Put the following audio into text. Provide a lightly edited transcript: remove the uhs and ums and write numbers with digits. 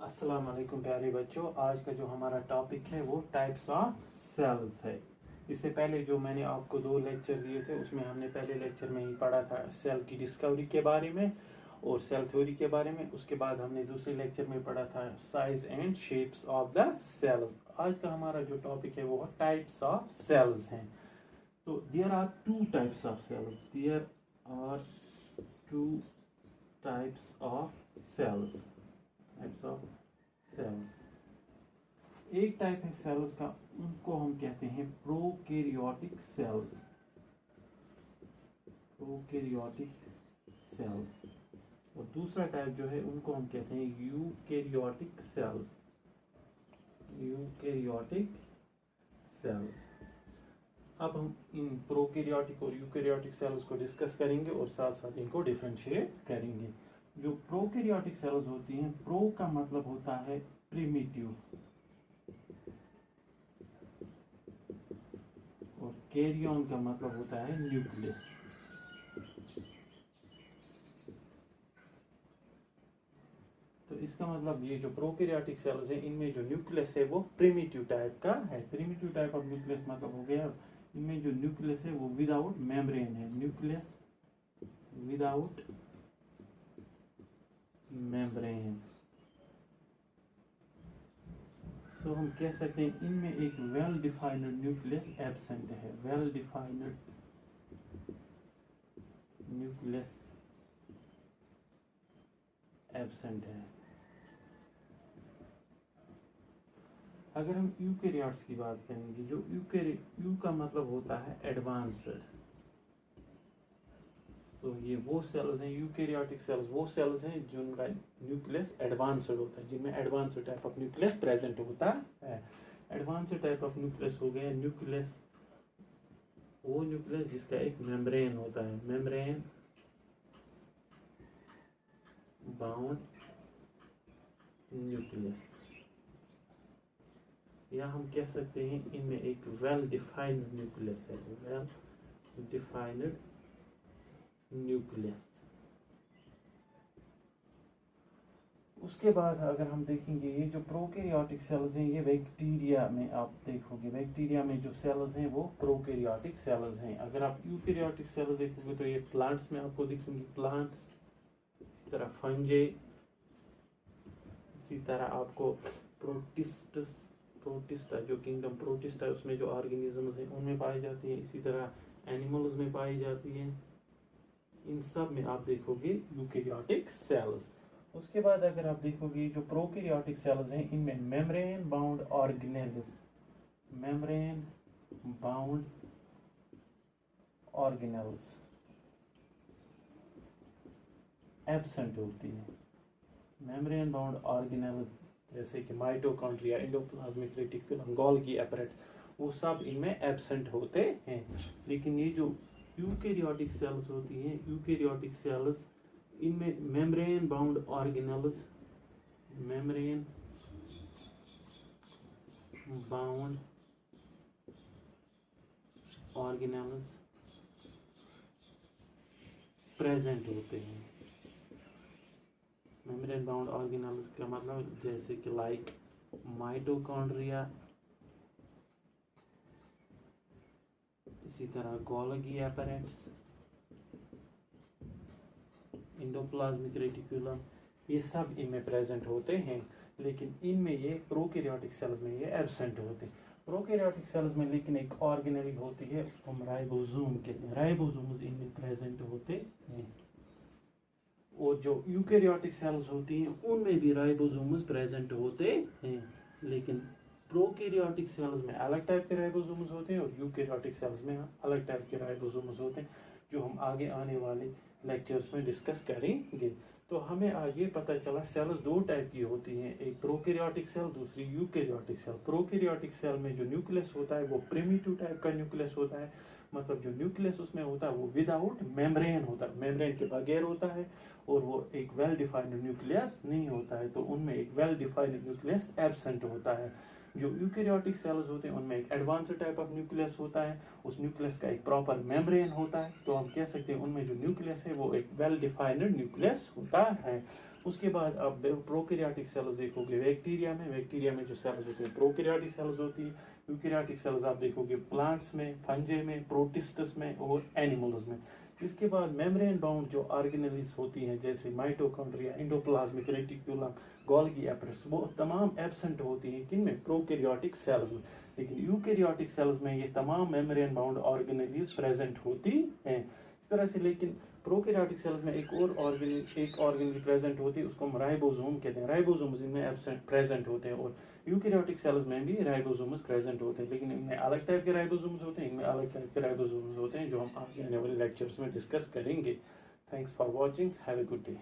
अस्सलाम वालेकुम प्यारे बच्चों। आज का जो हमारा टॉपिक है वो टाइप्स ऑफ सेल्स है। इससे पहले जो मैंने आपको 2 लेक्चर दिए थे उसमें हमने पहले लेक्चर में ही पढ़ा था सेल की डिस्कवरी के बारे में और सेल थ्योरी के बारे में। उसके बाद हमने दूसरे लेक्चर में पढ़ा था size and shapes of the cells. आज का हमारा जो टॉपिक है वो टाइप्स ऑफ सेल्स हैं। तो there are 2 types of cells. There are 2 types of cells. Types of cells. एक टाइप है सेल्स का, उनको हम कहते हैं प्रोकैरियोटिक सेल्स। Prokaryotic cells. और दूसरा टाइप जो है उनको हम कहते हैं यूकैरियोटिक सेल्स। Eukaryotic cells. अब हम इन प्रोकैरियोटिक और यूकैरियोटिक सेल्स को डिस्कस करेंगे और साथ साथ इनको डिफरेंशिएट करेंगे। जो प्रोकैरियोटिक सेल्स होती हैं, प्रो का मतलब होता है प्रिमिटिव और कैरियन का मतलब होता है न्यूक्लियस। तो इसका मतलब ये जो प्रोकैरियोटिक सेल्स हैं इनमें जो न्यूक्लियस है वो प्रिमिटिव टाइप का है। प्रिमिटिव टाइप ऑफ न्यूक्लियस मतलब हो गया इनमें जो न्यूक्लियस है वो विदाउट मेम्ब्रेन है। Nucleus without membrane. सो हम कह सकते हैं इनमें एक वेल डिफाइंड न्यूक्लियस एब्सेंट है। वेल डिफाइंड न्यूक्लियस एब्सेंट है। अगर हम यूकैरियोट्स की बात करेंगे, जो यू का मतलब होता है एडवांस्ड। तो ये वो सेल्स हैं, यूकैरियोटिक सेल्स वो सेल्स हैं जिनका न्यूक्लियस एडवांस्ड होता है, जिनमें advanced type of nucleus present होता है। एडवांस्ड टाइप ऑफ न्यूक्लियस हो गया न्यूक्लियस, वो न्यूक्लियस जिसका एक मेम्ब्रेन होता है। मेम्ब्रेन बाउंड न्यूक्लियस, या हम कह सकते हैं इनमें एक वेल डिफाइंड न्यूक्लियस है। Well defined nucleus. उसके बाद अगर हम देखेंगे ये जो प्रोकैरियोटिक सेल्स हैं ये बैक्टीरिया में आप देखोगे, बैक्टीरिया में जो सेल्स हैं वो प्रोकैरियोटिक सेल्स हैं। अगर आप यूकैरियोटिक सेल्स देखोगे तो ये प्लांट्स में आपको दिखेंगे, प्लांट्स, इसी तरह फंजे, इसी तरह आपको प्रोटिस्टा जो किंगडम प्रोटिस्टा है उसमें जो ऑर्गेनिजम्स हैं उनमें पाई जाती है। इसी तरह एनिमल्स में पाई जाती है। इन सब में आप देखोगे यूकैरियोटिक सेल्स। उसके बाद अगर आप देखोगे जो प्रोकैरियोटिक सेल्स हैं इनमें membrane bound organelles, membrane bound organelles absent होती है। मेम्ब्रेन बाउंड ऑर्गेनेल्स जैसे कि mitochondria, endoplasmic reticulum, Golgi apparatus, वो सब इनमें एब्सेंट होते हैं। लेकिन ये जो यूकैरियोटिक सेल्स होती हैं, यूकैरियोटिक सेल्स इनमें membrane bound organelles, membrane bound organelles present होते हैं। मेम्ब्रेन बाउंड ऑर्गेनेल्स का मतलब जैसे कि लाइक माइटोकॉन्ड्रिया, इसी तरह गोल्गी एपैरेटस, एंडोप्लाज्मिक रेटिकुलम, ये सब इनमें प्रेजेंट होते हैं। लेकिन इनमें ये प्रोकैरियोटिक सेल्स में ये एब्सेंट होते हैं। प्रोकैरियोटिक सेल्स में लेकिन एक ऑर्गेनेल होती है, उसको हम राइबोसोम कहते हैं। राइबोसोम्स इनमें प्रेजेंट होते हैं। और जो यूकैरियोटिक सेल्स होती हैं उनमें भी राइबोसोम्स प्रेजेंट होते हैं। लेकिन प्रोकैरियोटिक सेल्स में अलग टाइप के राइबोसोम्स होते हैं और यूकैरियोटिक सेल्स में अलग टाइप के राइबोसोम्स होते हैं, जो हम आगे आने वाले लेक्चर्स में डिस्कस करेंगे। तो हमें आज ये पता चला सेल्स 2 टाइप की होती हैं, एक प्रोकैरियोटिक सेल, दूसरी यूकैरियोटिक सेल। प्रोकैरियोटिक सेल में जो न्यूक्लियस होता है वो प्रिमिटिव टाइप का न्यूक्लियस होता है, मतलब जो न्यूक्लियस उसमें होता है वो विदाउट मेम्ब्रेन होता है, मेम्ब्रेन के बगैर होता है, और वो एक वेल डिफाइंड न्यूक्लियस नहीं होता है। तो उनमें एक वेल डिफाइंड न्यूक्लियस एब्सेंट होता है। जो यूकैरियोटिक सेल्स होते हैं उनमें एक एडवांस्ड टाइप ऑफ न्यूक्लियस होता है, उस न्यूक्लियस का एक प्रॉपर मेम्ब्रेन होता है। तो हम कह सकते हैं उनमें जो न्यूक्लियस है वो एक वेल डिफाइंड न्यूक्लियस होता है। उसके बाद आप प्रोकैरियोटिक सेल्स देखोगे बैक्टीरिया में जो सेल्स होते हैं प्रोकैरियोटिक सेल्स होती है। यूकैरियोटिक सेल्स आप देखोगे प्लांट्स में, फंजे में, प्रोटिस्टस में और एनिमल्स में। इसके बाद मेम्ब्रेन बाउंड जो ऑर्गेनेल्स होती हैं जैसे माइटोकॉन्ड्रिया, एंडोप्लाज्मिक रेटिकुलम, गोल्गी एपरेट्स, वो तमाम एब्सेंट होती हैं किन में, प्रोकैरियोटिक सेल्स में। लेकिन यूकैरियोटिक सेल्स में ये तमाम मेम्ब्रेन बाउंड ऑर्गेनेल्स प्रेजेंट होती हैं। इस तरह से लेकिन प्रोकैरियोटिक सेल्स में एक ऑर्गेनेल प्रेजेंट होती है, उसको हम राइबोसोम कहते हैं। राइबोसोम्स इनमें एब्सेंट प्रेजेंट होते हैं और यूकैरियोटिक सेल्स में भी राइबोसोम्स प्रेजेंट होते हैं। लेकिन इनमें अलग टाइप के राइबोसोम्स होते हैं, इनमें अलग टाइप के राइबोसोम्स होते हैं जो हम आगे आने वाले लेक्चर्स में डिस्कस करेंगे। Thanks for watching, have a good day.